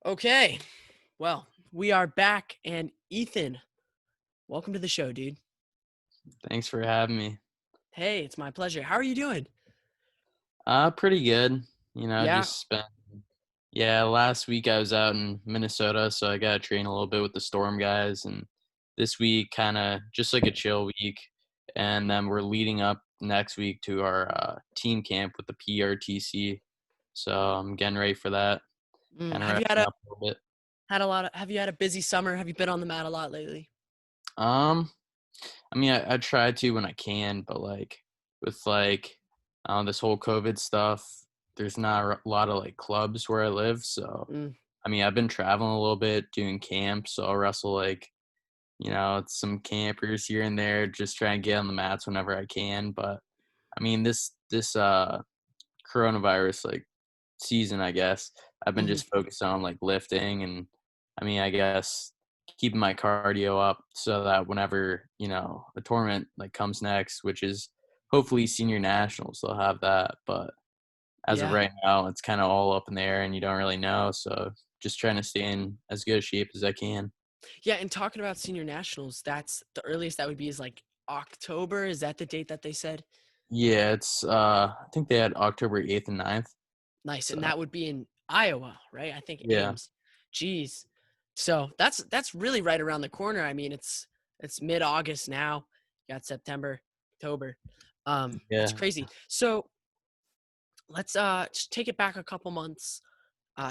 Okay. Well, we are back, and Ethan, welcome to the show, dude. Thanks for having me. Hey, it's my pleasure. How are you doing? Pretty good. Yeah. Just spent yeah, last week I was out in Minnesota, so I got to train a little bit with the Storm guys, and this week kind of just like a chill week, and then we're leading up next week to our team camp with the PRTC. So I'm getting ready for that, kind of Have you had resting a up a little bit. have you had a busy summer? Have you been on the mat a lot lately? Um, I try to when I can, but with this whole COVID stuff, there's not a lot of like clubs where I live. So, Mm, I've been traveling a little bit doing camps. So I'll wrestle some campers here and there, just try and get on the mats whenever I can. But this coronavirus season, I guess, I've been mhm. just focused on like lifting and I guess keeping my cardio up so that whenever, a tournament like comes next, which is hopefully senior nationals, they'll have that. But as of Yeah. right now, it's kind of all up in the air and you don't really know. So just trying to stay in as good a shape as I can. Yeah, and talking about senior nationals, that's the earliest that would be is like October. Is that the date that they said? Yeah, it's I think they had October 8th and 9th. Nice. And So that would be in Iowa, right? I think yeah. Ames. Jeez. So that's really right around the corner. I mean, it's mid-August now. You got September, October. That's Yeah. crazy. So let's just take it back a couple months.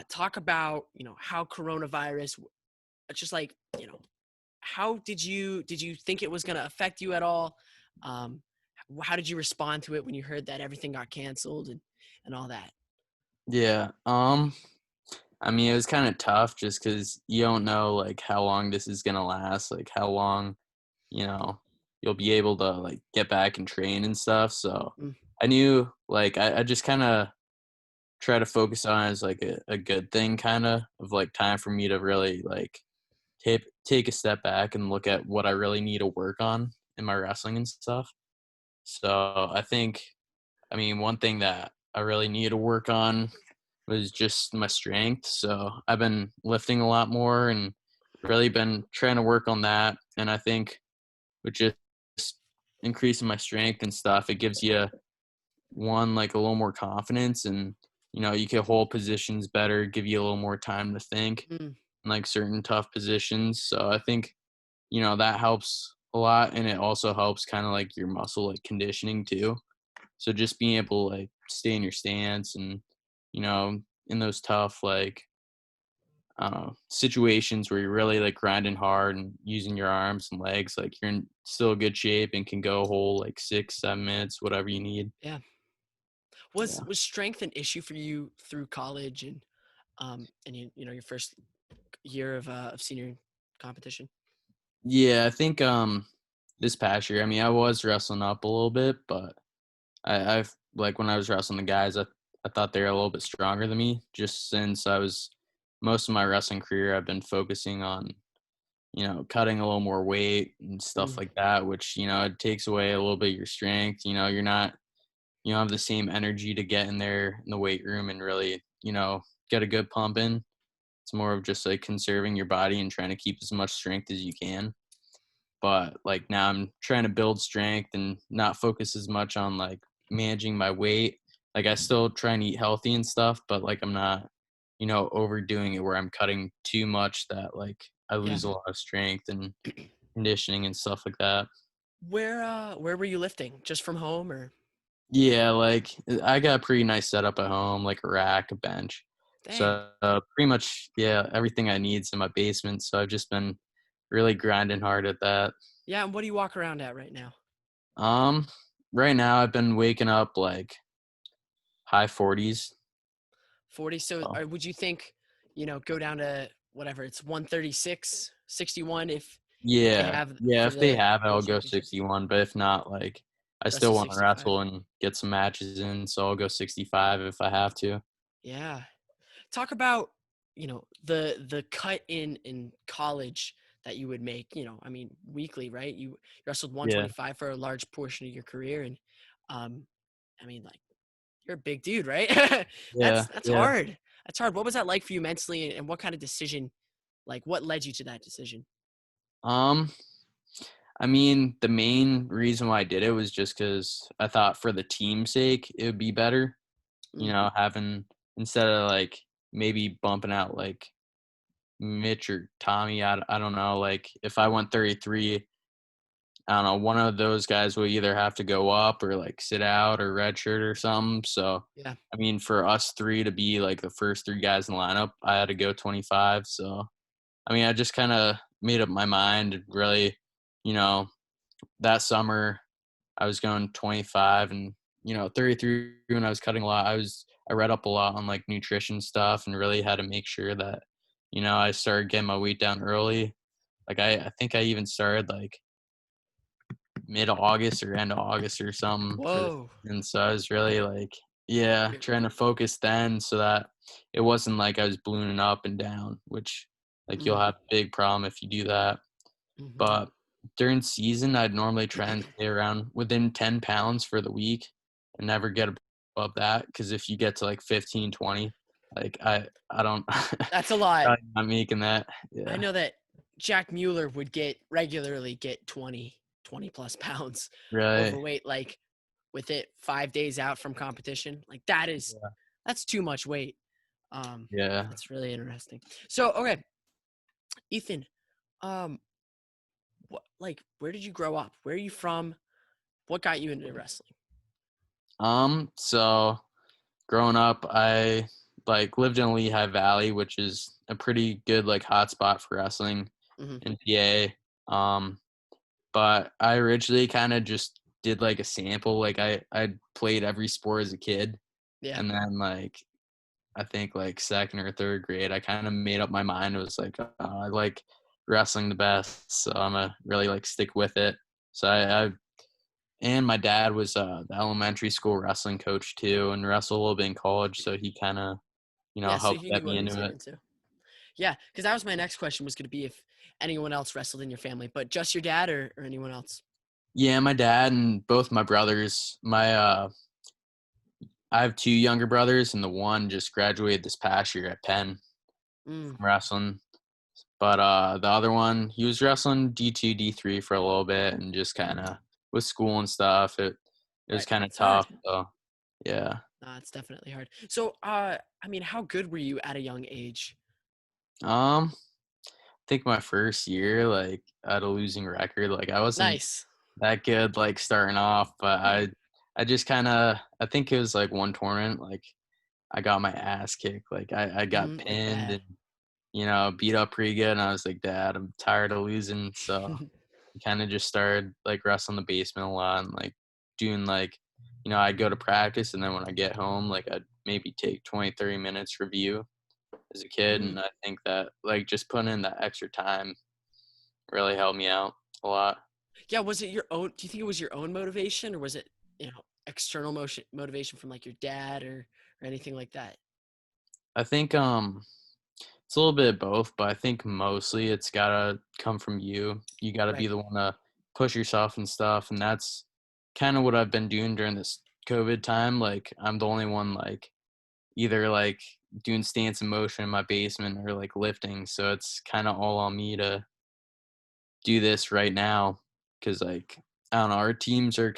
Talk about, how coronavirus just like, how did you think it was going to affect you at all? Um, how did you respond to it when you heard that everything got canceled and all that? Yeah. It was kind of tough just because you don't know like how long this is gonna last, like how long, you know, you'll be able to like get back and train and stuff. So Mm, I knew I just kind of try to focus on it as like a good thing kind of like time for me to really like take a step back and look at what I really need to work on in my wrestling and stuff. So one thing that I really need to work on was just my strength. So I've been lifting a lot more and really been trying to work on that. And I think with just increasing my strength and stuff, it gives you like a little more confidence and you can hold positions better, give you a little more time to think mm, in like certain tough positions. So I think, that helps a lot and it also helps kind of like your muscle like conditioning too. So just being able to like stay in your stance and you know in those tough I don't know situations where you're really like grinding hard and using your arms and legs, like you're in still good shape and can go a whole like 6-7 minutes, whatever you need. yeah. Was Yeah, was strength an issue for you through college and your first year of senior competition? yeah. I think this past year, I was wrestling up a little bit, but I've like when I was wrestling the guys, I thought they were a little bit stronger than me. Just since I was most of my wrestling career, I've been focusing on cutting a little more weight and stuff Mm, like that, which it takes away a little bit of your strength. You don't have the same energy to get in there in the weight room and really get a good pump in. It's more of just like conserving your body and trying to keep as much strength as you can. But like now I'm trying to build strength and not focus as much on like managing my weight. Like I still try and eat healthy and stuff, but like I'm not, overdoing it where I'm cutting too much that like I yeah. lose a lot of strength and conditioning and stuff like that. Where were you lifting? Just from home or? Yeah, like I got a pretty nice setup at home, like a rack, a bench. Dang. So pretty much, yeah, everything I need's in my basement. So I've just been really grinding hard at that. Yeah, and what do you walk around at right now? Um, right now I've been waking up like high 40s. 40. So So would you think, go down to whatever, it's 136, 61 if they yeah, have yeah. for If they the have it, World I'll go Championships? 61. But if not, like I Rest still is want to 65. wrestle and get some matches in. So I'll go 65 if I have to. Yeah. Talk about, the cut in college that you would make, I mean, weekly, right? You wrestled Yeah, 125 for a large portion of your career. And I mean, like, you're a big dude, right? yeah, That's yeah, hard. That's hard. What was that like for you mentally, and what kind of decision, like, what led you to that decision? Um, I mean, the main reason why I did it was just because I thought for the team's sake, it would be better, Mm, having instead of, like, maybe bumping out, like, Mitch or Tommy, I don't know, like, if I went 33, I don't know, one of those guys will either have to go up or, like, sit out or redshirt or something, so, yeah. I mean, for us 3 to be, like, the first 3 guys in the lineup, I had to go 25, so, I mean, I just kinda made up my mind and really, you know, that summer, I was going 25 and, 33 when I was cutting a lot. I read up a lot on, like, nutrition stuff and really had to make sure that, I started getting my weight down early. Like, I think I even started, like, mid-August or end of August or something for the Whoa. season, so I was really, like, yeah, trying to focus then so that it wasn't like I was ballooning up and down, which, like, you'll Mm, have a big problem if you do that. mhm. But during season, I'd normally try and stay around within 10 pounds for the week and never get above that. Because if you get to, like, 15, 20, like, I don't That's a lot. probably not making that. I Yeah. know that Jack Mueller would regularly get 20 plus pounds Right. overweight, like, with it 5 days out from competition. Like, Yeah. that's too much weight. Um, Yeah. that's really interesting. So, okay, Ethan, um, where did you grow up? Where are you from? What got you into wrestling? So growing up, I, like, lived in Lehigh Valley, which is a pretty good, like, hotspot for wrestling Hmm. in PA. But I originally kinda just did, like, a sample, like, I played every sport as a kid, Yeah. and then, like, I think, like, 2nd or 3rd grade, I kinda made up my mind. It was like, I like wrestling the best, so Imma really, like, stick with it. So I and my dad was, the elementary school wrestling coach too and wrestled a little bit in college, so he kinda, Yeah. So helped he get knew me what he was into getting it. into. Yeah. Because that was my next question, was going to be if anyone else wrestled in your family, but just your dad, or anyone else? Yeah, my dad and both my brothers. I have 2 younger brothers, and the one just graduated this past year at Penn Mm, from wrestling. But, the other one, he was wrestling D2, D3 for a little bit and just kinda with school and stuff, it was right. kinda It's hard. tough, so yeah. It's definitely hard. So, I mean, how good were you at a young age? I think my first year, like, I had a losing record, like, I wasn't Nice. that good, like, starting off, but I just kinda I think it was, like, one tournament, like, I got my ass kicked, like, I got Like pinned bad. and, beat up pretty good, and I was like, "Dad, I'm tired of losing," so kinda just started, like, wrestling the basement a lot and, like, doing, like, I'd go to practice, and then when I get home, like, I'd maybe take 20, 30 minutes review as a kid, Mm. and I think that, like, just putting in that extra time really helped me out a lot. Yeah. Was it your own? Do you think it was your own motivation, or was it, external motivation from, like, your dad, or anything like that? I think, it's a little bit of both, but I think mostly it's gotta come from you. You gotta be Right. the one to push yourself and stuff, and that's kinda what I've been doing during this COVID time, like, I'm the only one, like, either, like, doing stance and motion in my basement or, like, lifting, so it's kinda all on me to do this right now. Cause, like, I don't know, our teams are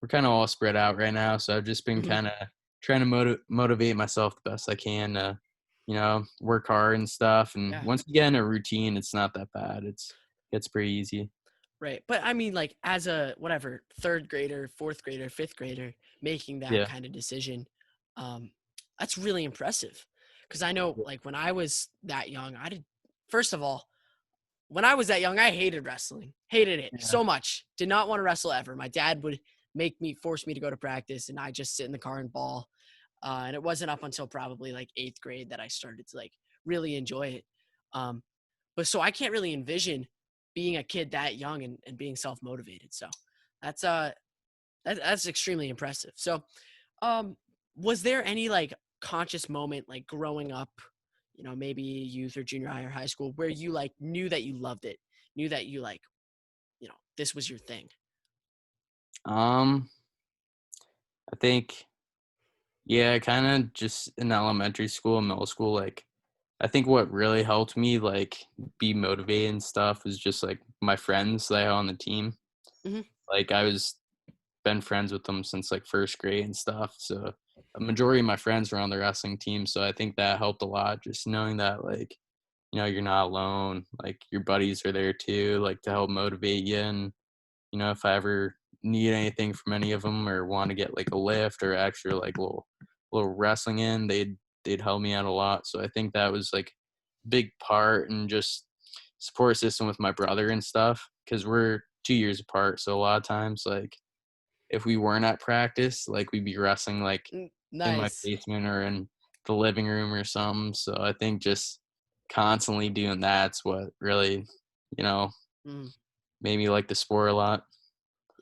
we're kinda all spread out right now, so I've just been Hmm. kinda trying to motivate myself the best I can to, work hard and stuff, and Yeah. once you get in a routine, it's not that bad, it's pretty easy. Right. But I mean, like, as a whatever third grader, fourth grader, fifth grader, making that Yeah. kind of decision, um, that's really impressive. Because I know, Yeah. like, when I was that young, I did. First of all, when I was that young, I hated wrestling. Hated it Yeah. so much. Did not want to wrestle ever. My dad would force me to go to practice, and I just sit in the car and ball. And it wasn't up until probably like eighth grade that I started to, like, really enjoy it. Um, but so I can't really envision being a kid that young, and being self motivated. So that's that's extremely impressive. So, um, was there any, like, conscious moment, like, growing up, maybe youth or junior high or high school, where you, like, knew that you loved it, knew that you, like, this was your thing? Um, I think Yeah, kinda just in elementary school and middle school, like, I think what really helped me, like, be motivated and stuff was just, like, my friends that I had on the team. Mhm. Like, I was been friends with them since, like, 1st grade and stuff, so a majority of my friends were on the wrestling team, so I think that helped a lot, just knowing that, like, you're not alone, like, your buddies are there too, like, to help motivate you, and, if I ever need anything from any of them or wanna get, like, a lift or extra, like, little wrestling in, they'd help me out a lot, so I think that was, like, big part and just support system with my brother and stuff because 'cause we're 2 years apart, so a lot of times, like, if we weren't at practice, like, we'd be wrestling, like, in my Nice. basement or in the living room or something, so I think just constantly doing that's what really, you know, Mm. made me like the sport a lot.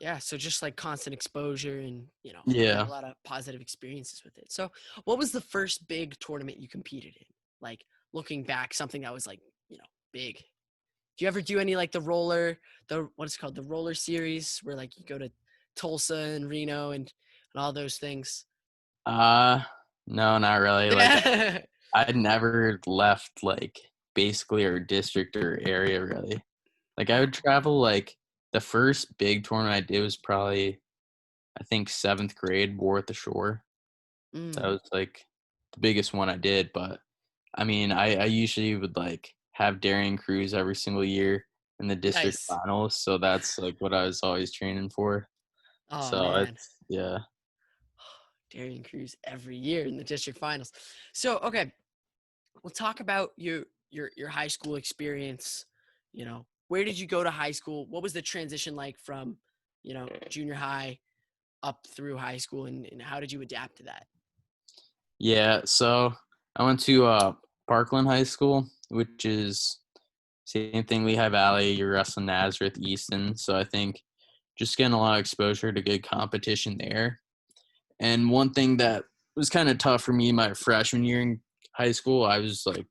Yeah, so just like constant exposure and, you had a Yeah. lot of positive experiences with it. So, what was the first big tournament you competed in? Like looking back, something that was like, big. Do you ever do any like the what is it called, the roller series where like you go to Tulsa and Reno and all those things? Uh, no, not really, like, Yeah. I'd never left, like, basically our district or area really. Like, I Oh. would travel, like the first big tournament I did was probably, I think, 7th grade, War at the Shore. That Mm, was, like, the biggest one I did, but, I mean, I usually would, like, have daring crews every single year in the district nice. finals, so that's, like, what I was always training for. Oh So man. it's yeah. Darian Cruz every year in the district finals. So, okay, we'll talk about your high school experience. Where did you go to high school? What was the transition like from, junior high up through high school, and how did you adapt to that? Yeah, so I went to, Parkland High School, which is same thing, Lehigh Valley, you're wrestling Nazareth, Easton, so I think just getting a lot of exposure to good competition there. And one thing that was kinda tough for me my freshman year in high school, I was, like,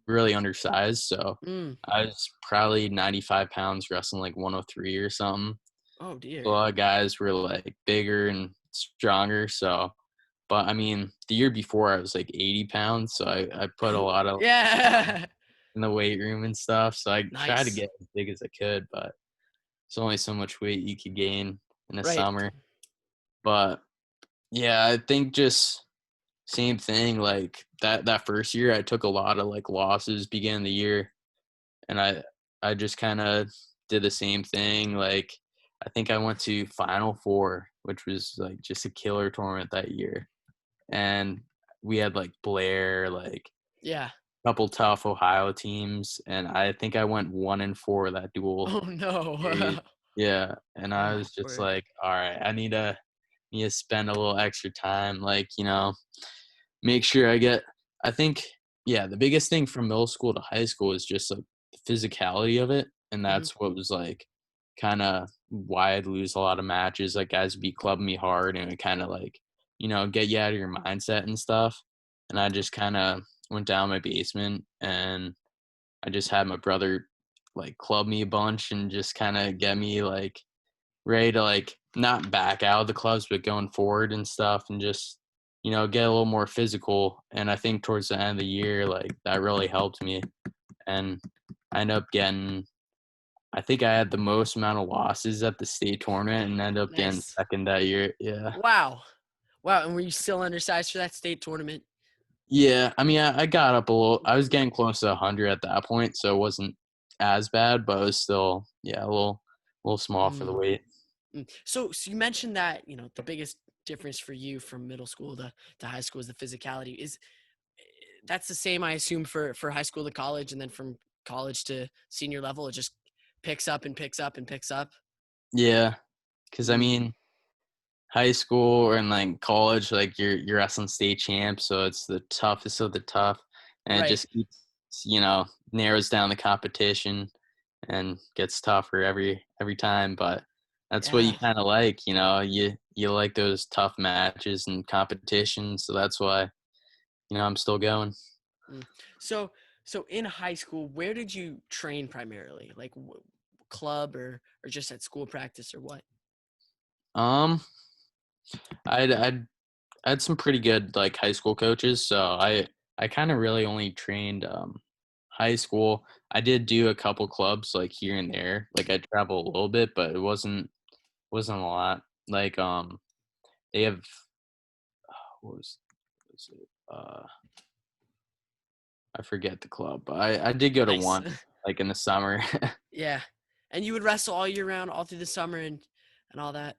really undersized, so Mm. I was probably 95 pounds wrestling, like, 103 or something. Oh A dear. lot of guys were, like, bigger and stronger, so but, I mean, the year before, I was, like, 80 pounds, so I put a lot of Yeah. in the weight room and stuff, so I tried to Nice. get as big as I could, but there's only so much weight you could gain in the Right. summer. But, yeah, I think just same thing, like, that first year, I took a lot of, like, losses beginning of the year, and I just kinda did the same thing, like, I think I went to Final Four, which was, like, just a killer tournament that year, and we had, like, Blair, like, Yeah. couple tough Ohio teams, and I think I went 1 and 4 that dual Oh no. series. Yeah, and I Oh was just word. like, "Alright, I need to spend a little extra time, like, make sure I get." I think, yeah, the biggest thing from middle school to high school is just, like, the physicality of it, and Hmm. that's what was, like, kinda why I'd lose a lot of matches, like, guys would be clubbing me hard, and it kinda, like, get you out of your mindset and stuff, and I just kinda went down my basement, and I just had my brother, like, club me a bunch and just kinda get me, like, ready to, like, not back out of the clubs, but going forward and stuff and just, get a little more physical, and I think towards the end of the year, like, that really helped me, and I ended up getting I think I had the most amount of losses at the state tournament and ended up getting Nice. 2nd that year, yeah. Wow. Wow. And were you still undersized for that state tournament? Yeah, I mean, I got up a little I was getting close to 100 at that point, so it wasn't as bad, but it was still, yeah, a little small for the Mm. weight. So you mentioned that the biggest difference for you from middle school to high school is the physicality. That's the same, I assume, for high school to college, and then from college to senior level, it just picks up and picks up and picks up. Yeah, because I Mm, mean, high school or in, like, college, like, you're wrestling state champ, so it's the toughest of the tough, and it right. just keeps, narrows down the competition and gets tougher every time, but that's what you Yeah. kinda like, you like those tough matches and competition, so that's why, I'm still going. Mm. So so in high school, where did you train primarily? Like club or just at school practice or what? Um, I'd I had some pretty good, like, high school coaches, so I kinda really only trained, high school. I did do a couple clubs, like, here and there. Like, I travel a little bit, but it wasn't a lot. Like, they have what was it? I forget the club, but I did go to Nice. one, like, in the summer. Yeah. And you would wrestle all year round, all through the summer and all that?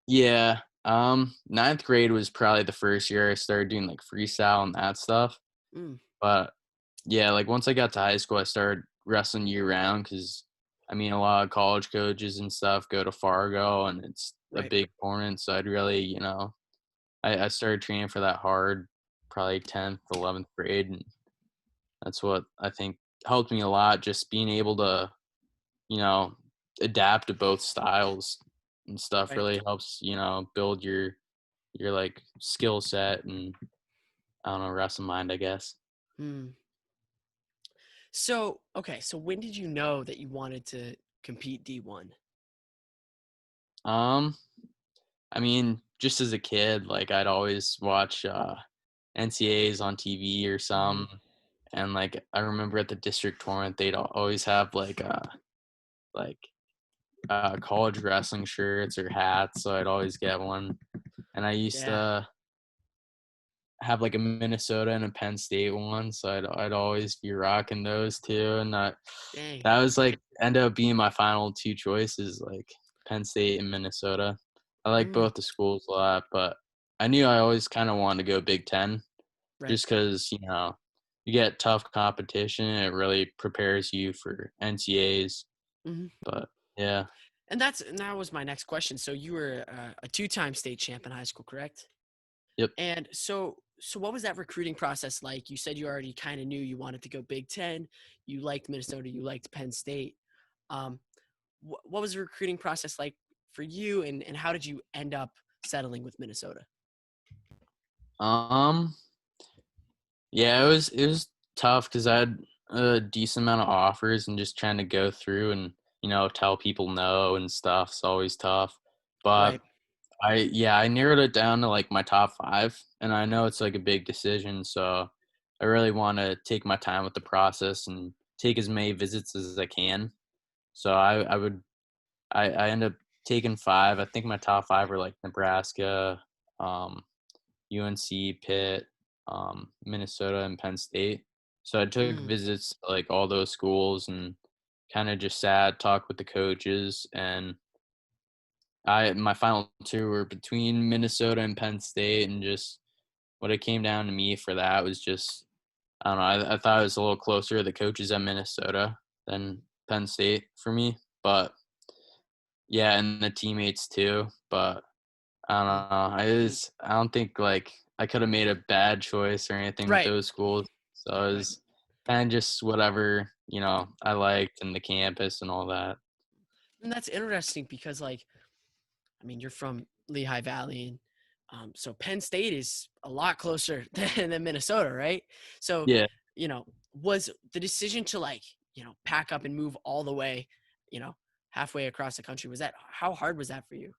Yeah, 9th grade was probably the first year I started doing, like, freestyle and that stuff, Mm, but, yeah, like, once I got to high school, I started wrestling year round because I mean, a lot of college coaches and stuff go to Fargo, and it's a right. big tournament, so I'd really, I started training for that hard probably 10th, 11th grade, and that's what I think helped me a lot, just being able to, you know, adapt to both styles and stuff Right. really helps, build your like skill set and I don't know, wrestling mind, I guess. Mm. So, okay, so when did you know that you wanted to compete D1? Um, I mean, just as a kid, like I'd always watch NCAAs on TV or Mhm. some, and like I remember at the district tournament, they'd always have like college wrestling shirts or hats, so I'd always get one. And I used Yeah. to have like a Minnesota and a Penn State one, so I'd always be rocking those too. And Dang. that was like end up being my final two choices, like Penn State and Minnesota. I like Mm, both the schools a lot, but I knew I always kind of wanted to go Big Ten, right. just because you get tough competition. And it really prepares you for NCAs. Mhm. But yeah, And that was my next question. So you were a two-time state champ in high school, correct? yep. And so what was that recruiting process like? You said you already kind of knew you wanted to go Big Ten. You liked Minnesota. You liked Penn State. Um, what was the recruiting process like for you, and how did you end up settling with Minnesota? Um, Yeah, it was tough because I had a decent amount of offers and just trying to go through and tell people no and stuff. It's always tough. But Right. I narrowed it down to like my top 5, and I know it's like a big decision, so I really want to take my time with the process and take as many visits as I can. So I end up taking 5. I think my top 5 are like Nebraska, um, UNC, Pitt, Minnesota, and Penn State. So I took Mm, visits to like all those schools and kind of just sat, talked with the coaches, and I my final 2 were between Minnesota and Penn State, and just what it came down to me for that was just I don't know. I thought it was a little closer to the coaches at Minnesota than Penn State for me, but yeah, and the teammates too. But I don't mm, know. I don't think like I could have made a bad choice or anything with right. those schools. So it Right. was kind of just whatever, I liked and the campus and all that. And that's interesting because, like, I mean, you're from Lehigh Valley, and so Penn State is a lot closer than Minnesota, right? So, Yeah. was the decision to, like, pack up and move all the way, you know, halfway across the country, was that how hard was that for you?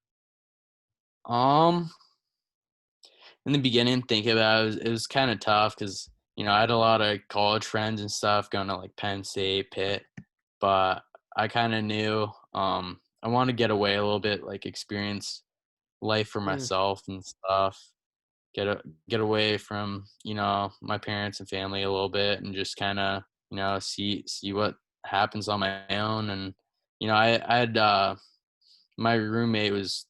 Um in the beginning thinking about it was kind of tough because I had a lot of college friends and stuff going to like Penn State, Pitt, but I kind of knew I want to get away a little bit, like experience life for Mm, myself and stuff. Get away from my parents and family a little bit and just kind of see what happens on my own. And I had my roommate was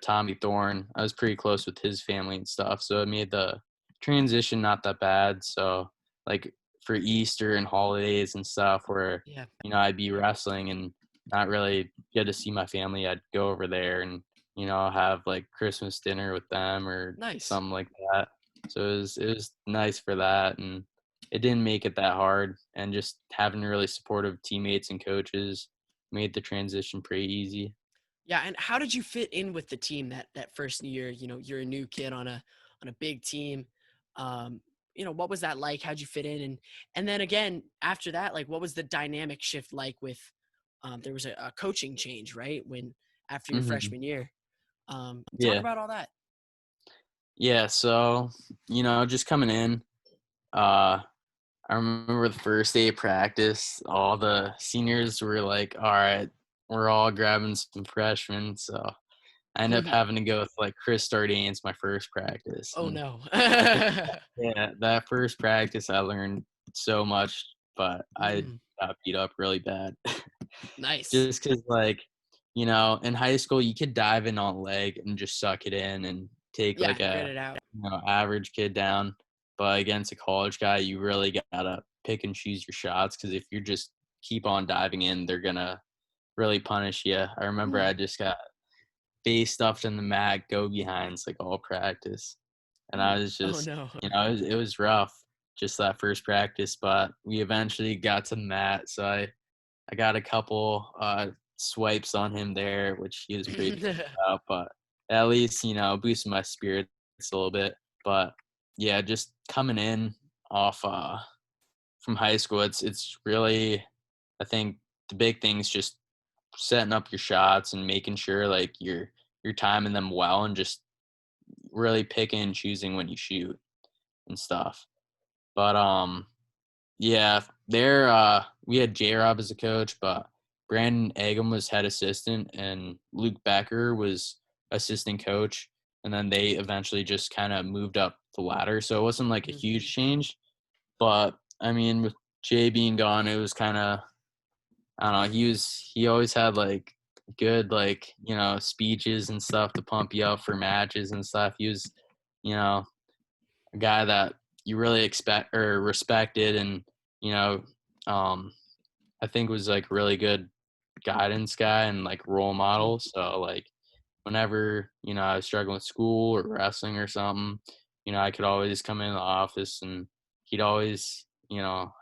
Tommy Thorne. I was pretty close with his family and stuff, so it made the transition not that bad. So like for Easter and holidays and stuff where yeah. I'd be wrestling and not really get to see my family, I'd go over there and have like Christmas dinner with them or Nice. something like that. So it was nice for that, and it didn't make it that hard, and just having really supportive teammates and coaches made the transition pretty easy. Yeah, and how did you fit in with the team that first year? You're a new kid on a big team. What was that like? How'd you fit in? And then again after that, like, what was the dynamic shift like with there was a coaching change, right? When after your Hmm. freshman year. Talk Yeah. about all that. Yeah, so, just coming in, uh, I remember the first day of practice, all the seniors were like, all right, we're all grabbing some freshmen. So I ended up having to go with like Chris Stardane's my first practice. Oh, And no. I think, yeah, that first practice I learned so much, but I Mm, got beat up really bad. nice. Just because, like, in high school, you could dive in on leg and just suck it in and take Yeah, like grit a it out. average kid down. But against a college guy, you really gotta pick and choose your shots because if you just keep on diving in, they're gonna really punish you. I remember Ooh. I just got face stuffed in the mat, go behinds like all practice, and I Ooh. was Oh, just, no. it was rough just that first practice, but we eventually got to the mat, so I got a couple swipes on him there, which he was pretty pissed about, but at least, boosted my spirits a little bit. But yeah, just coming in off from high school, it's really, I think the big thing is just setting up your shots and making sure like you're timing them well and just really picking and choosing when you shoot and stuff. But yeah, there we had J Rob as a coach, but Brandon Agam was head assistant and Luke Becker was assistant coach. And then they eventually just kind of moved up the ladder. So it wasn't like a Mhm. huge change. But I mean, with Jay being gone, it was kind of, I don't know, he always had like good like, speeches and stuff to pump you up for matches and stuff. He was, you know, a guy that you really expect or respected and, you know, um I think was like really good guidance guy and like role Mm, model. So like whenever, I was struggling with school or wrestling or something, I could always come in the office and he'd always,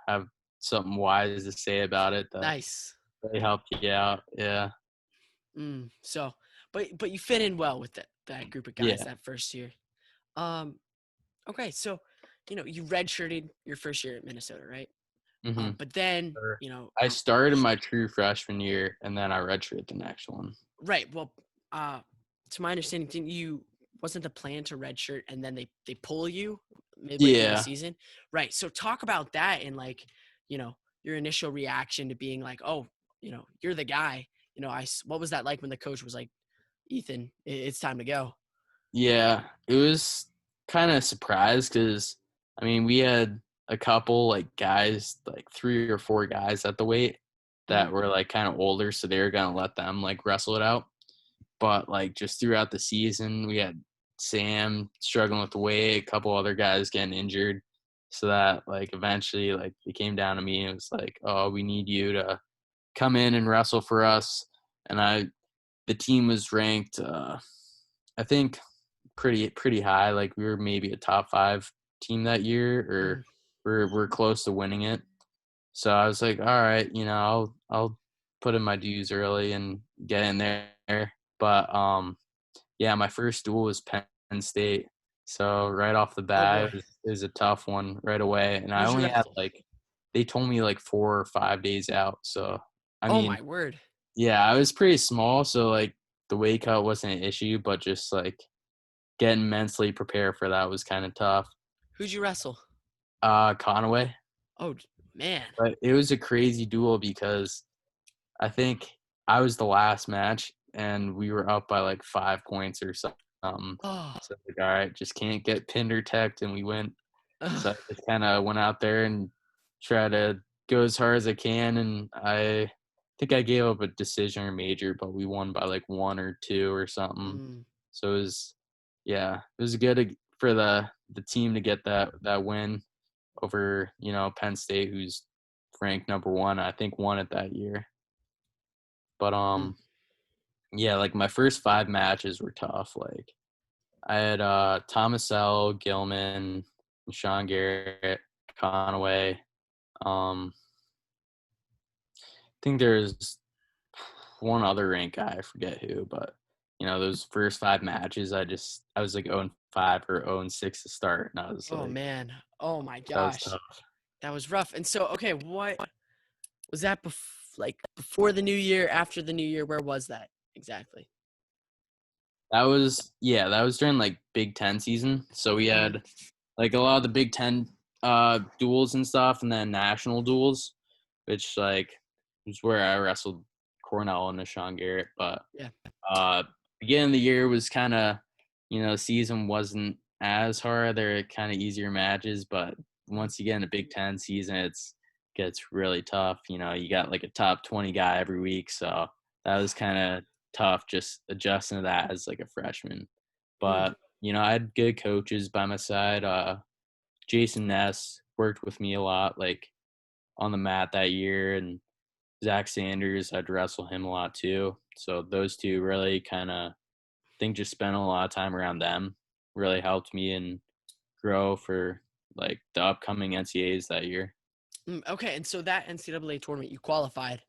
have something wise to say about it that nice. really helped you out. Yeah. So, but you fit in well with that group of guys Yeah. that first year. Um, okay, so you redshirted your first year at Minnesota, right? Hmm. But then Sure. I started sh- my true freshman year and then I redshirted the next one. right. Well, to my understanding, didn't you? Wasn't the plan to redshirt and then they pull you midway through the Yeah. season? Right. So talk about that and like, your initial reaction to being like, oh, you're the guy. What was that like when the coach was like, Ethan, it's time to go. Yeah, it was kind of surprised because I mean we had a couple like guys, like 3 or 4 guys at the weight Mhm. that were like kind of older, so they were gonna let them like wrestle it out. But like just throughout the season, we had Sam struggling with the weight, a couple other guys getting injured, so that like eventually like it came down to me and it was like, oh, we need you to come in and wrestle for us. And the team was ranked, I think pretty high. Like we were maybe a top 5 team that year, Mhm. or we're close to winning it. So I was like, all right, I'll put in my dues early and get in there. But yeah, my first duel was Penn State. So right off the Oh bat, boy. it was a tough one right away. And I Who'd you only had wrestle? like, they told me like 4 or 5 days out. So I Oh mean, my word. yeah, I was pretty small, so like the weight cut wasn't an issue, but just like getting mentally prepared for that was kind of tough. Who'd you wrestle? Conway, Oh man. but it was a crazy duel because I think I was the last match and we were up by like 5 points or something. Oh. So like, all right, just can't get pinned or teched, and we went. So I just kind of went out there and tried to go as hard as I can, and I think I gave up a decision or major, but we won by like 1 or 2 or something. Mm. So yeah, it was good for the team to get that win over Penn State, who's ranked number 1. I think won it that year. But Mm. yeah, like my first 5 matches were tough. Like I had Thomas L, Gilman, Sean Garrett, Conway. I think there's one other rank guy, I forget who, but those first 5 matches, I was like 0-5 or 0-6 to start, and I was Oh like, man. Oh my that was gosh. tough. That was rough. And so, okay, what was that like before the new year, after the new year? Where was that exactly? That was during like Big Ten season. So we Mhm. had like a lot of the Big Ten duels and stuff, and then national duels, which like was where I wrestled Cornell and Sean Garrett. But Yeah. uh beginning of the year was kind of, season wasn't as hard. They're kind of easier matches, but Mhm. once you get in a Big Ten season, gets really tough. You got like a top 20 guy every week, so that was kind of tough just adjusting to that as like a freshman. Mm. But I had good coaches by my side. Jason Ness worked with me a lot, like on the mat that year, and Zach Sanders, I'd wrestle him a lot too. So those two really kind of think just spent a lot of time around them really helped me and grow for like the upcoming NCAAs that year. Okay, and so that NCAA tournament, you qualified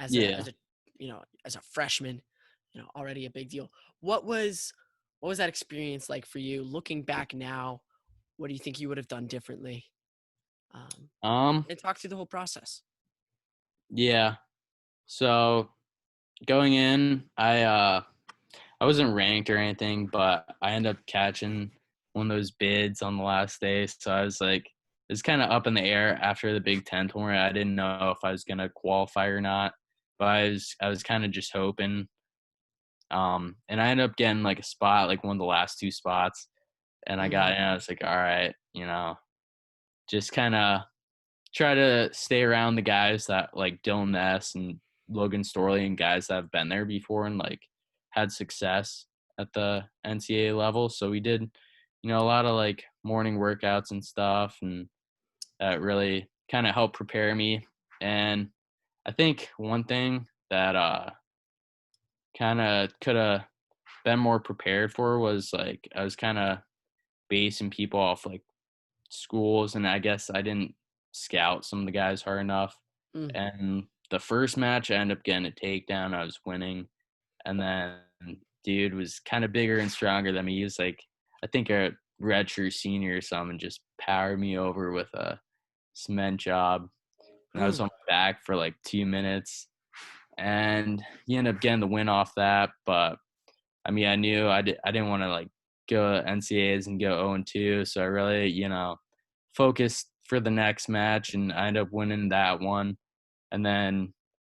Yeah. as a as a freshman, already a big deal. What was what was that experience like for you? Looking back now, what do you think you would have done differently? Um, Um. and talk through the whole process. Yeah. So going in, I wasn't ranked or anything, but I ended up catching one of those bids on the last day. So I was like, it was kind of up in the air after the Big Ten tournament. I didn't know if I was gonna qualify or not, but I was kind of just hoping. And I ended up getting like a spot, like one of the last two spots, and I got Mm, in. I was like, all right, just kind of try to stay around the guys that like Dylan Ness and Logan Storley and guys that have been there before and like had success at the NCAA level. So we did, a lot of like morning workouts and stuff, and that really kind of helped prepare me. And I think one thing that kind of could have been more prepared for was like I was kind of basing people off like schools, and I guess I didn't scout some of the guys hard enough. mm, And the first match, I ended up getting a takedown. I was winning, and then dude was kind of bigger and stronger than me. He was like, I think a redshirt senior or something, just powered me over with a cement job, and I was mm, on my back for like 2 minutes, and he ended up getting the win off that. But I mean, I knew I didn't want to like go NCAAs and go 0-2, so I really, focused for the next match, and I ended up winning that one. And then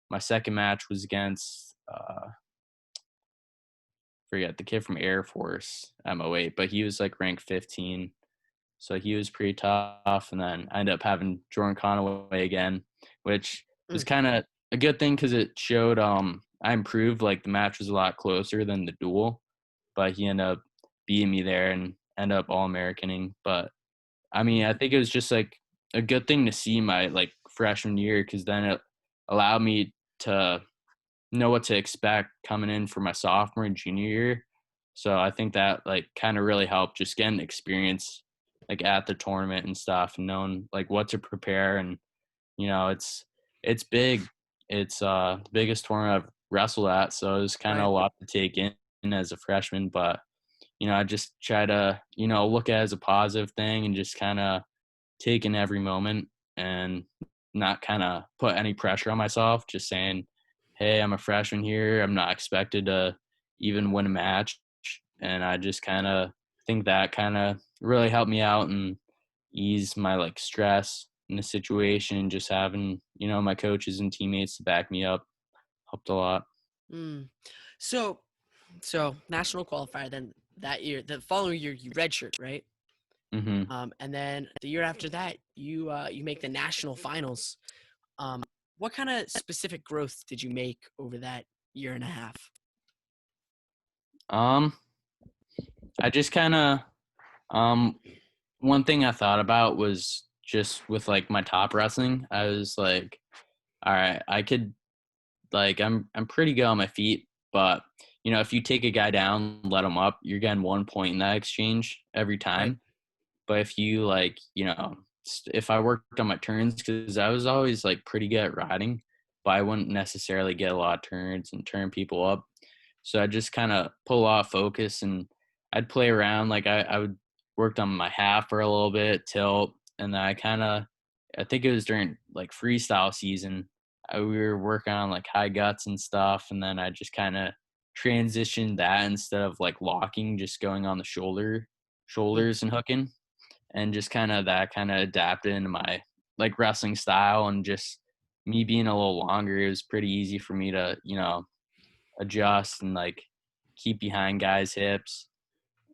my second match was against forget the kid from Air Force MO8, but he was like ranked 15, so he was pretty tough. And then I ended up having Jordan Conaway again, which was mm, kind of a good thing because it showed I improved. Like the match was a lot closer than the duel, but he ended up beating me there and ended up all Americaning. But I mean, mm, I think it was just like a good thing to see my like freshman year because then it allowed me to know what to expect coming in for my sophomore and junior year. So I think that like kind of really helped just getting experience like at the tournament and stuff and knowing like what to prepare. And it's big. It's the biggest tournament I've wrestled at, so it was kind of right. a lot to take in as a freshman. But I just try to look at it as a positive thing and just kind of take in every moment and not kind of put any pressure on myself. Just saying, hey, I'm a freshman here. I'm not expected to even win a match, and I just kind of think that kind of really helped me out and ease my like stress in the situation. Just having my coaches and teammates to back me up helped a lot. Mm. So, national qualifier. Then that year, the following year, you redshirt, right? Hmm. And then the year after that, you make the national finals. What kind of specific growth did you make over that year and a half? Um, I just kind of um one thing I thought about was just with like my top wrestling. I was like, all right, I could like I'm pretty good on my feet, but if you take a guy down, let him up, you're getting 1 point in that exchange every Right. time. But if you like, if I worked on my turns, because I was always like pretty good at riding, but I wouldn't necessarily get a lot of turns and turn people up. So I just kind of pull off focus and I'd play around. Like I would worked on my half for a little bit, tilt, and then I think it was during like freestyle season. We were working on like high guts and stuff, and then I just kind of transition that instead of like locking, just going on the Mm, shoulders and hooking, and just kind of adapted into my like wrestling style, and just me being a little longer, it was pretty easy for me to, adjust and like keep behind guys' hips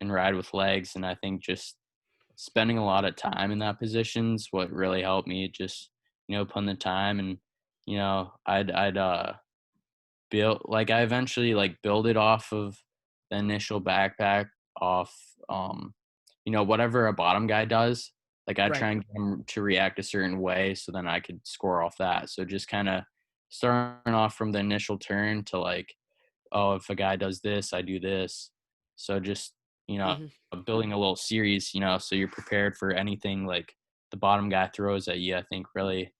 and ride with legs. And I think just spending a lot of time in that position's what really helped me, just, putting the time. And, I'd build, like, I eventually like build it off of the initial backpack, off, um, whatever a bottom guy does. Like I right. try and get him to react a certain way so then I could score off that. So just kind of starting off from the initial turn to like, oh, if a guy does this, I do this. So just, you know, Mhm. building a little series, so you're prepared for anything like the bottom guy throws at you, I think really,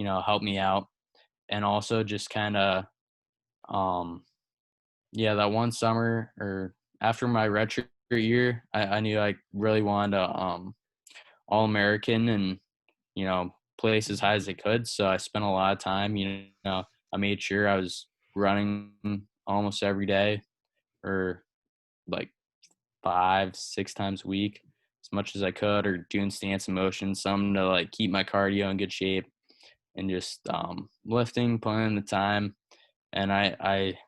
helped me out. And also just kind of, um, yeah, that one summer or after my redshirt year, I knew I really wanted to, all American and, place as high as I could. So I spent a lot of time, I made sure I was running almost every day, or like 5, 6 times a week as much as I could, or doing stance and motion, something to like keep my cardio in good shape, and just lifting, putting in the time. And I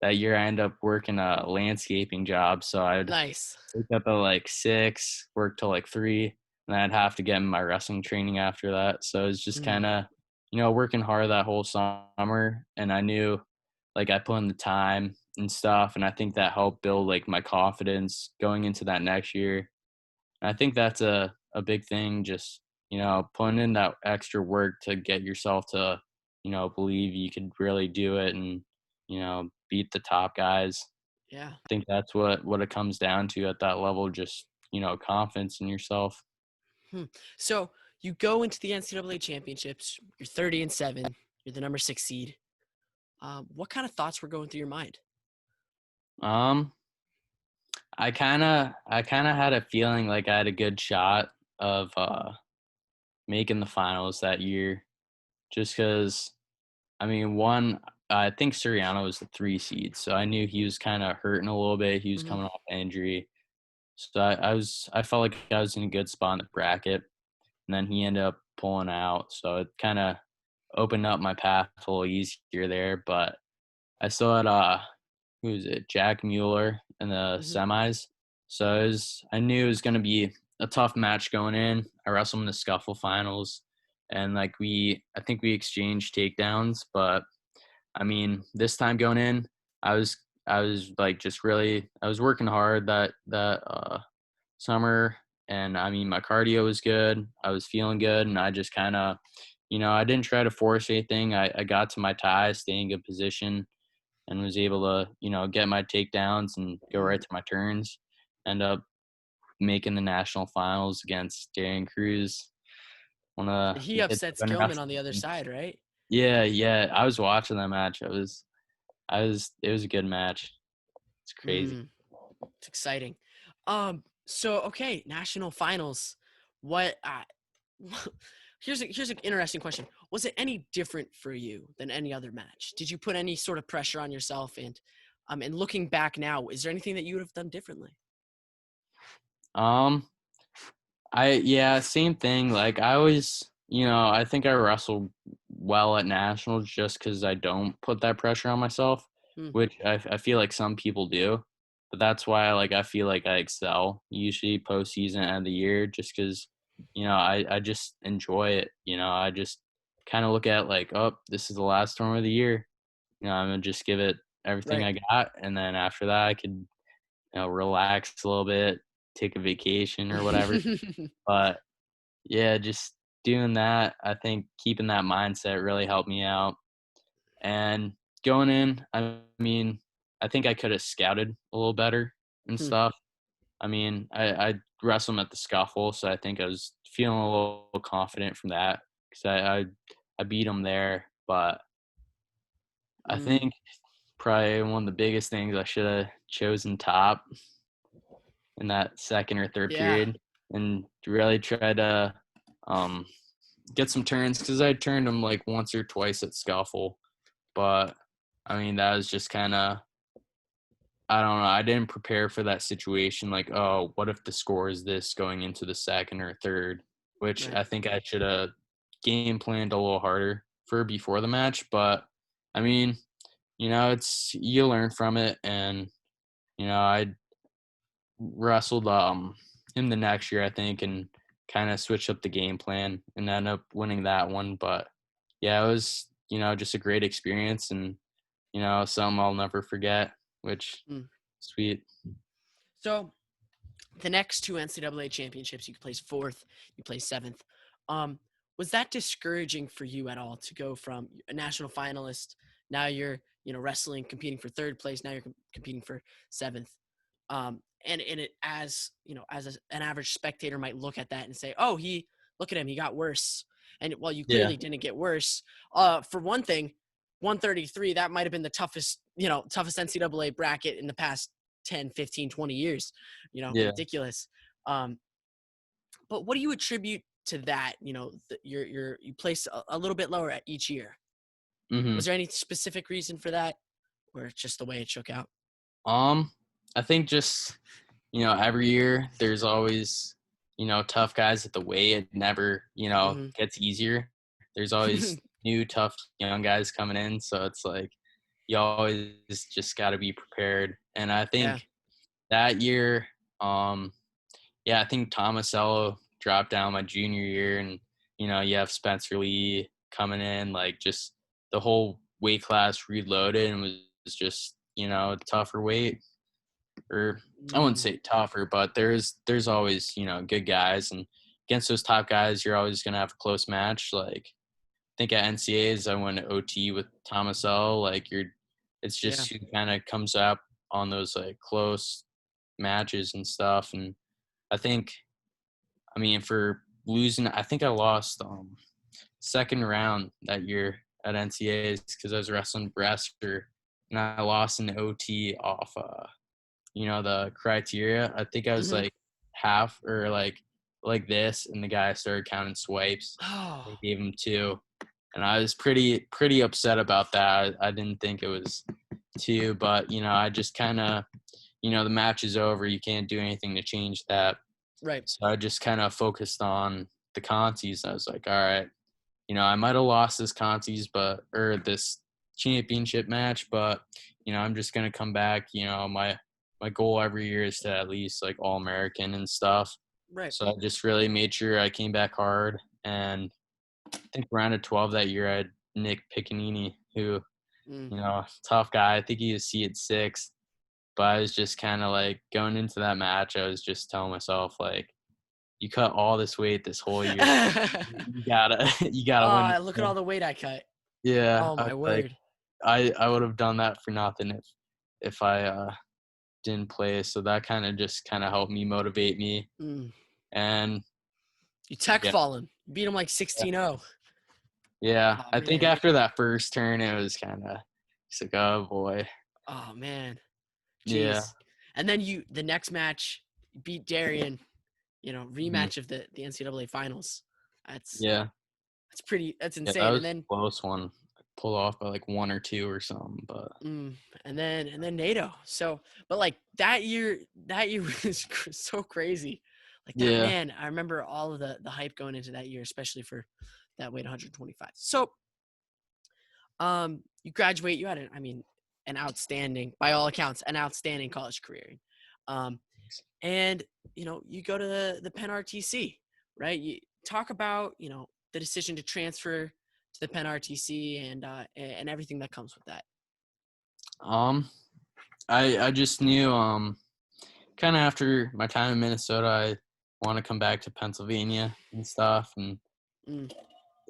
that year I ended up working a landscaping job. So I'd Nice. wake up at like 6, work till like 3, and I'd have to get in my wrestling training after that. So it's just Mm. kind of, working hard that whole summer. And I knew like I put in the time and stuff. And I think that helped build like my confidence going into that next year. And I think that's a big thing, just, putting in that extra work to get yourself to, believe you could really do it and, beat the top guys. Yeah. I think that's what it comes down to at that level, just, confidence in yourself. Hmm. So you go into the NCAA championships. You're 30-7. You're the number 6 seed. What kind of thoughts were going through your mind? Um, I kinda had a feeling like I had a good shot of making the finals that year, just because I mean, one, I think Suriano was the 3 seed, so I knew he was kinda hurting a little bit. He was Hmm. coming off injury. So I felt like I was in a good spot in the bracket, and then he ended up pulling out. So it kinda opened up my path a little easier there. But I still had who is it? Jack Mueller in the Hmm. semis. So I knew it was gonna be a tough match going in. I wrestled in the scuffle finals, and like I think we exchanged takedowns. But I mean, this time going in, I was like just really, I was working hard that summer. And I mean, my cardio was good. I was feeling good, and I just kind of, I didn't try to force anything. I got to my tie, stay in good position, and was able to, get my takedowns and go right Hmm. to my turns. End up making the national finals against Darian Cruz, one of He the kids upset I've been Skillman on the wrestling other since. side, right? Yeah, yeah. I was watching that match. It was a good match. It's crazy. Mm, it's exciting. So okay, national finals. What here's an interesting question. Was it any different for you than any other match? Did you put any sort of pressure on yourself, and looking back now, is there anything that you would have done differently? Um, yeah, same thing. Like I always, I think I wrestle well at nationals just because I don't put that pressure on myself, Hmm. which I feel like some people do. But that's why like I feel like I excel usually postseason and the year, just because, I just enjoy it. I just kind of look at like, oh, this is the last tournament of the year. I'm gonna just give it everything Right. I got, and then after that I could, relax a little bit, take a vacation or whatever. But yeah, just doing that, I think keeping that mindset really helped me out. And going in, I mean, I think I could have scouted a little better and Hmm. stuff. I mean, I wrestled him at the scuffle, so I think I was feeling a little confident from that because I beat him there. But I Mm, think probably one of the biggest things, I should have chosen top in that second or third yeah. period and really try to um, get some turns, because I turned him like once or twice at scuffle. But I mean, that was just kind of I don't know. I didn't prepare for that situation. Like, oh, what if the score is this going into the second or third? Which Right. I think I should have game planned a little harder for before the match. But I mean, it's you learn from it, and I wrestled him the next year, I think, and kind of switched up the game plan and ended up winning that one. But yeah, it was just a great experience, and something I'll never forget. Which Mm. sweet. So the next two NCAA championships, you placed fourth, you placed seventh. Um, was that discouraging for you at all to go from a national finalist? Now you're, wrestling, competing for third place. Now you're competing for seventh. And it, as an average spectator might look at that and say, "Oh, look at him, he got worse." And well, you Yeah. clearly didn't get worse. For one thing, 133, that might have been the toughest NCAA bracket in the past 10, 15, 20 years. Yeah. Ridiculous. Um, but what do you attribute to that? You place a little bit lower at each year. Was Mhm. there any specific reason for that, or it's just the way it shook out? I think just, every year there's always, tough guys at the weight. It never, Hmm. gets easier. There's always new tough young guys coming in, so it's like you always just got to be prepared. And I Yeah. think that year, um yeah, I think Tomasello dropped down my junior year, and you have Spencer Lee coming in, like just the whole weight class reloaded and was just tougher weight, or I wouldn't Mm, say tougher, but there's always good guys, and against those top guys, you're always gonna have a close match. Like I think at NCAAs, I went to OT with Tomasello. Like it's yeah. just who kind of comes up on those like close matches and stuff, and I think I mean, for losing, I think I lost second round that year at NCAAs because I was wrestling Brester, and I lost in the OT off the criteria. I think I was Hmm. like half or like this, and the guy started counting swipes. Oh, They gave him two, and I was pretty upset about that. I didn't think it was two, but I just kind of the match is over. You can't do anything to change that. right. So I just kind of focused on the contees. I was like, all right, I might have lost this contees, or this championship match, but I'm just gonna come back. My goal every year is to at least like All American and stuff. Right. So I just really made sure I came back hard. And I think round of 12 that year, I had Nick Piccinini, who Mm. tough guy. I think he was seated sixth. But I was just kind of like going into that match. I was just telling myself like, you cut all this weight this whole year. You gotta you gotta win this Look at all one. the weight I cut. Yeah, Oh I my was like, word. I would have done that for nothing if I didn't play. So that kind of helped me motivate me. Mm. And You tech yeah, fallen. Beat him like 16-0. yeah. Oh I think man. after that first turn, it was kind of just like, oh boy. Oh man. Yeah. Jeez. And then the next match, you beat Darian, Mhm. rematch of the NCAA finals. That's Yeah. that's Yeah. That insane. And was then a close one. Pulled off by like one or two or something. But and then NATO. So, but like that year was so crazy. Like that, yeah. man, I remember all of the hype going into that year, especially for that weight 125. So, you graduate, you had an outstanding, by all accounts, an outstanding college career. Um, and you go to the Penn RTC, right? You talk about, the decision to transfer to the Penn RTC and everything that comes with that. Um, I just knew kind of after my time in Minnesota, I want to come back to Pennsylvania and stuff, and Mm.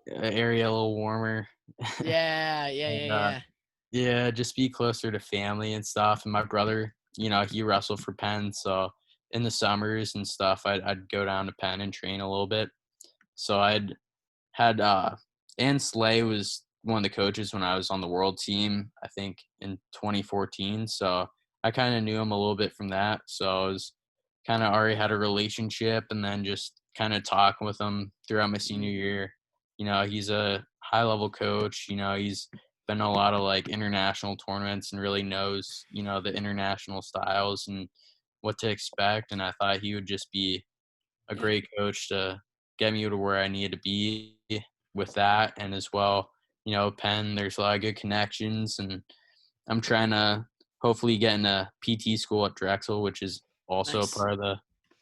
area a little warmer. Yeah, yeah, yeah, And yeah. yeah, just be closer to family and stuff. And my brother, he wrestled for Penn, so in the summers and stuff, I'd go down to Penn and train a little bit. So I'd had and Slay was one of the coaches when I was on the world team, I think in 2014. So I kind of knew him a little bit from that. So I was kind of already had a relationship, and then just kind of talking with him throughout my senior Mm. year. He's a high level coach. He's been a lot of like international tournaments and really knows, the international styles and what to expect. And I thought he would just be a Yeah. great coach to get me to where I needed to be with that. And as well, Penn, there's a lot of good connections, and I'm trying to hopefully get into PT school at Drexel, which is also a Nice. part of the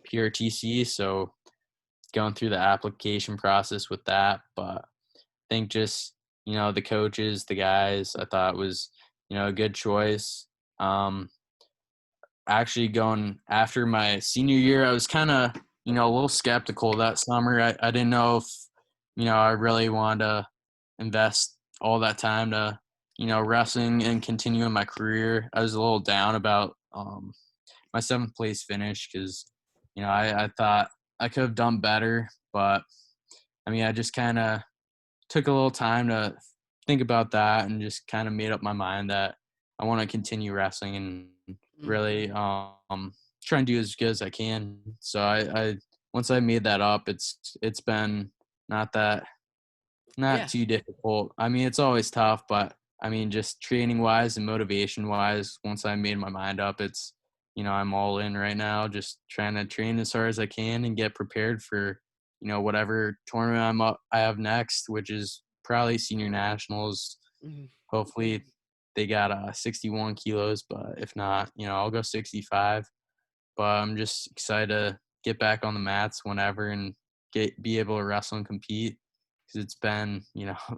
PRTC. So going through the application process with that. But I think just, the coaches, the guys, I thought was, a good choice. Actually going after my senior year, I was kind of, a little skeptical that summer. I didn't know if, I really wanted to invest all that time to, wrestling and continuing my career. I was a little down about my seventh place finish because, I thought I could have done better. But, I mean, I just kind of took a little time to think about that and just kind of made up my mind that I want to continue wrestling and Mm. really try and do as good as I can. So I once I made that up, it's been not that not Yeah. too difficult. I mean, it's always tough, but I mean, just training wise and motivation wise, once I made my mind up, it's, I'm all in right now, just trying to train as hard as I can and get prepared for, whatever tournament I have next, which is probably senior nationals. Mhm. Hopefully they got 61 kilos, but if not, I'll go 65. But I'm just excited to get back on the mats whenever and be able to wrestle and compete because it's been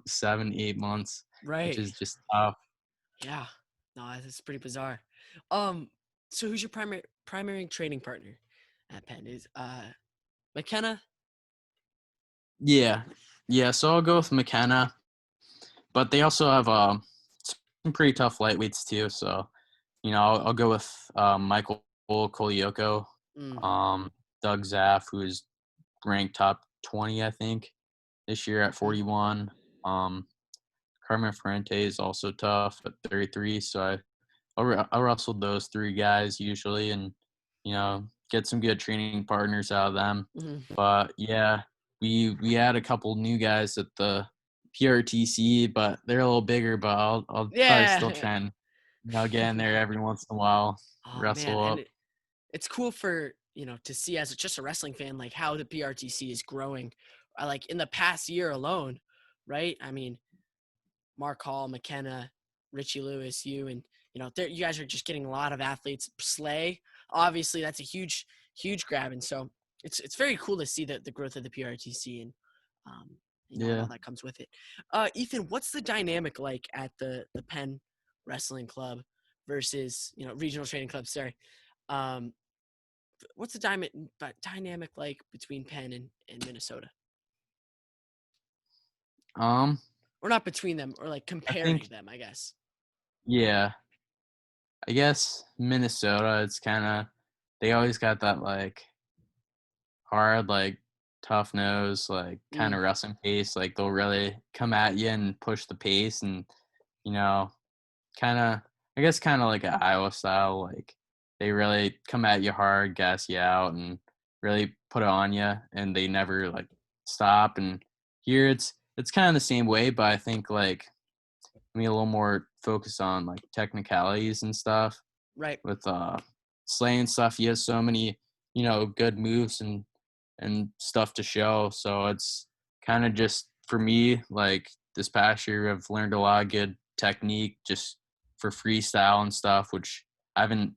7-8 months, which Right. is just tough. Yeah. No, that's pretty bizarre. Um, so who's your primary training partner at Penn? Is McKenna? Yeah, yeah. So I'll go with McKenna, but they also have some pretty tough lightweights too. So I'll go with Michael Kolioko, Mm. Doug Zaff, who is ranked top 20, I think, this year at Mm. 41. Um, Carmen Ferrante is also tough at 33. So I'll wrestle those three guys usually, and get some good training partners out of them. Mhm. But yeah, we had a couple new guys at the PRTC, but they're a little bigger. But I'll probably still Yeah. try and get in there every once in a while, Oh man, wrestle and up. it's cool for to see as just a wrestling fan like how the PRTC is growing, like in the past year alone, right? I mean, Mark Hall, McKenna, Richie Lewis, you, and you guys are just getting a lot of athletes. Slay, obviously, that's a huge grab, and so it's very cool to see the growth of the PRTC and um, and Yeah. all that comes with it. Ethan, what's the dynamic like at the Penn Wrestling Club versus regional training clubs? Sorry, um, what's the dynamic like between Penn and Minnesota, Um, or not between them, or like I think comparing them, I guess. yeah. I guess Minnesota. It's kind of they always got that like hard, like tough nose, like kind Mm, of wrestling pace. Like they'll really come at you and push the pace, and you know, kind of I guess kind of like an Iowa style. Like they really come at you hard, gas you out, and really put it on you, and they never like stop. And here it's kind of the same way, but I think like I mean a little more focus on like technicalities and stuff right. with Slay and stuff. He has so many, good moves and stuff to show. So it's kind of just for me, like this past year, I've learned a lot of good technique just for freestyle and stuff, which I haven't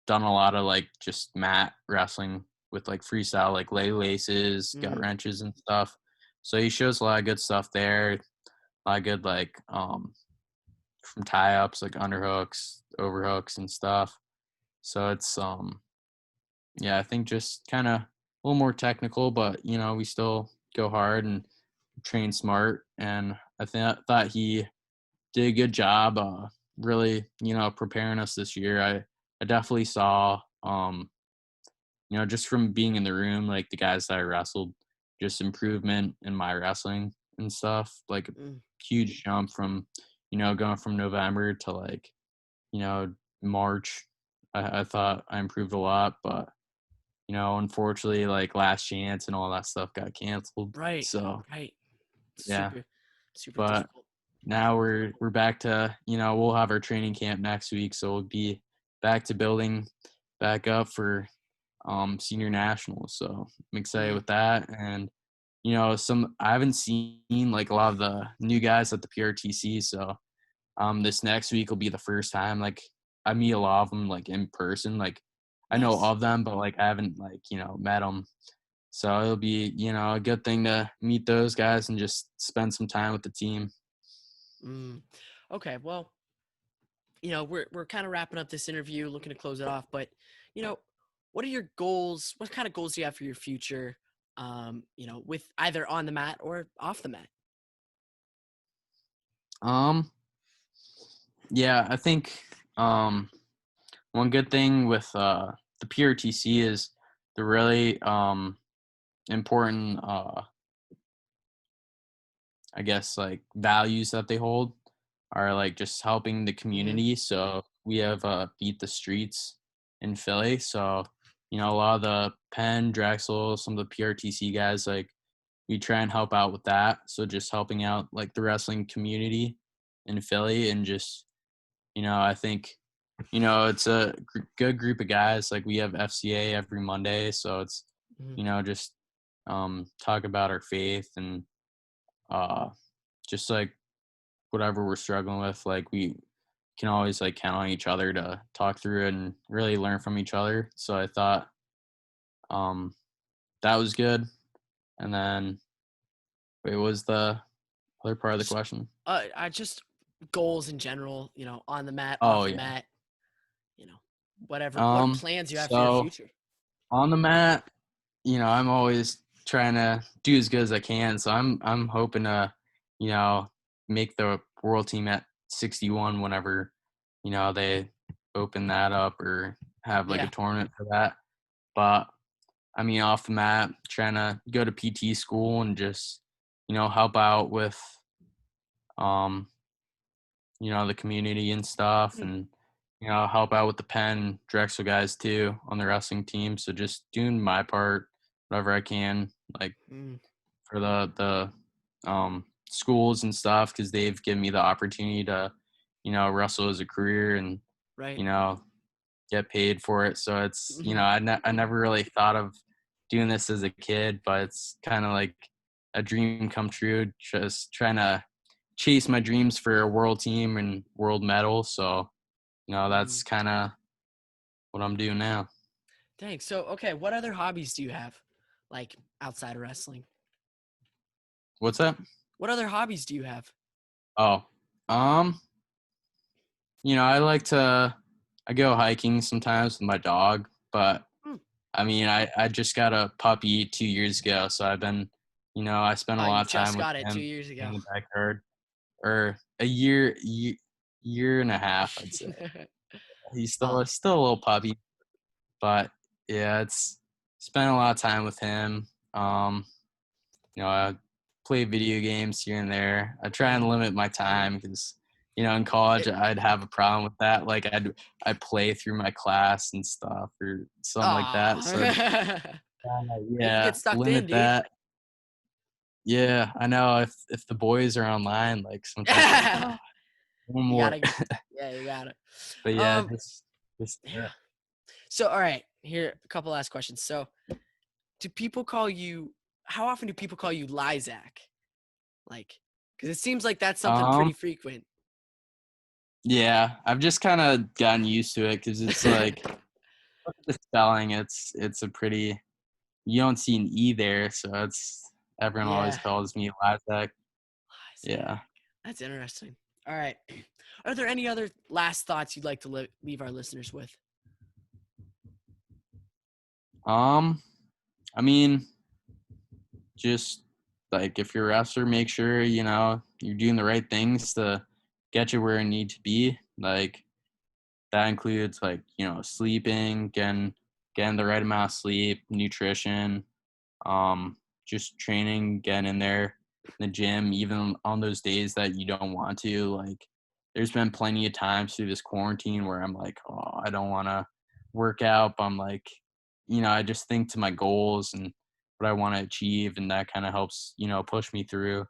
done a lot of like just mat wrestling with like freestyle, like lay laces, gut Mm, wrenches and stuff. So he shows a lot of good stuff there. A lot of good like from tie ups, like underhooks, overhooks and stuff. So it's yeah, I think just kind of a little more technical, but we still go hard and train smart. And thought he did a good job, really, preparing us this year. I definitely saw, just from being in the room, like the guys that I wrestled, just improvement in my wrestling and stuff. Like a mm, huge jump from, going from November to like, you know, March. I thought I improved a lot, but unfortunately, like Last Chance and all that stuff got canceled. right. So Right. yeah, Super but difficult. now we're back to, we'll have our training camp next week, so we'll be back to building back up for senior nationals. So I'm excited Mm, with that. And I haven't seen like a lot of the new guys at the PRTC, so this next week will be the first time like I meet a lot of them like in person. Like I know nice. of them, but like I haven't like met them. So it'll be a good thing to meet those guys and just spend some time with the team. Mm. Okay, well, we're kind of wrapping up this interview, looking to close it off, but you know, what are your goals? What kind of goals do you have for your future? With either on the mat or off the mat. Um, yeah, I think one good thing with the PRTC is the really important I guess like values that they hold are like just helping the Hmm. community. So we have Beat the Streets in Philly. So, a lot of the Penn, Drexel, some of the PRTC guys, like we try and help out with that. So just helping out like the wrestling community in Philly and just, I think, it's a good group of guys. Like we have FCA every Monday. So it's, Hmm. just talk about our faith and uh, just like whatever we're struggling with, like we can always like count on each other to talk through it and really learn from each other. So I thought um that was good. And then wait, what was the other part of the Just, question? I just goals in general. On the mat, off Oh the yeah. mat. You know, whatever. What plans you have for your So future? on the mat, I'm always trying to do as good as I can. So I'm hoping to, you know, make the world team at 61 whenever, they open that up or have like a Yeah. tournament for that. But I mean, off the mat, trying to go to PT school and just, help out with, um, the community and stuff Mm, and, help out with the Penn Drexel guys too on the wrestling team. So just doing my part, whatever I can, like mm, for the schools and stuff, because they've given me the opportunity to, wrestle as a career and, right. you know, get paid for it. So it's, Hmm. I never really thought of doing this as a kid, but it's kind of like a dream come true, just trying to chase my dreams for a world team and world medal. So, Mm. that's kind of what I'm doing now. Thanks. So, okay, what other hobbies do you have, like outside of wrestling? What's that? What other hobbies do you have? Oh, um, I go hiking sometimes with my dog, but Mm. I mean, I just got a puppy 2 years ago, so I've been, I spent a Oh, you lot of time just with got it two him years in ago. the backyard, or year and a half, I'd say. He's Oh, still a little puppy, but yeah, it's spent a lot of time with him. I play video games here and there. I try and mhm. limit my time because, in college It, I'd have a problem with that. Like I'd play through my class and stuff or something like that. So aw. You can yeah, get sucked in, limit dude. that. Yeah, I know if the boys are online, like sometimes I'm like, oh, one You more. gotta, yeah, you gotta. But yeah, Um, just yeah. So, all right, here a couple last questions. So, do people call you? How often do people call you Lizak? Like, because it seems like that's something um pretty frequent. yeah, I've just kind of gotten used to it because it's like the spelling. It's a pretty you don't see an e there, so it's everyone always Yeah, calls me Lazak. Lizak. Yeah. That's interesting. All right. Are there any other last thoughts you'd like to leave our listeners with? Um, I mean, just like if you're a wrestler, make sure you're doing the right things to get you where you need to be. Like that includes like sleeping, getting the right amount of sleep, nutrition, um, just training, getting in there in the gym, even on those days that you don't want to. Like, there's been plenty of times through this quarantine where I'm like, oh, I don't want to work out. But I'm like, I just think to my goals and what I want to achieve, and that kind of helps, push me through.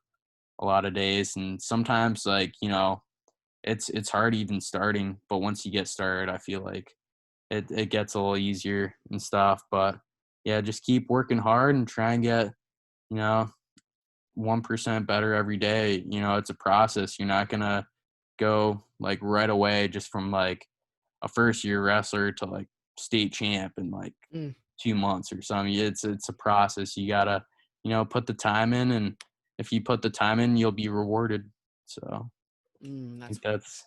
a lot of days, and sometimes like, it's hard even starting, but once you get started, I feel like it gets a little easier and stuff. But yeah, just keep working hard and try and get, you know, 1% better every day. It's a process. You're not gonna go like right away just from like a first year wrestler to like state champ in like Mm, 2 months or something. It's a process. You gotta, put the time in, and if you put the time in, you'll be rewarded. So I that's think that's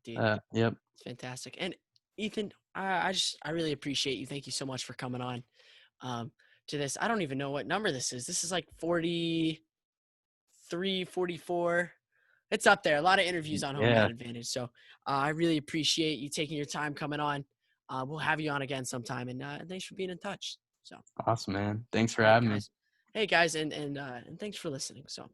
dude, yep. it's fantastic. And Ethan, I really appreciate you. Thank you so much for coming on um, to this. I don't even know what number this is. This is like 43, 44. It's up there. A lot of interviews on Home Mat Yeah, Advantage. So I really appreciate you taking your time coming on. We'll have you on again sometime. And thanks for being in touch. So, awesome, man. Thanks for all right, having me. guys. Hey, guys, and thanks for listening. So.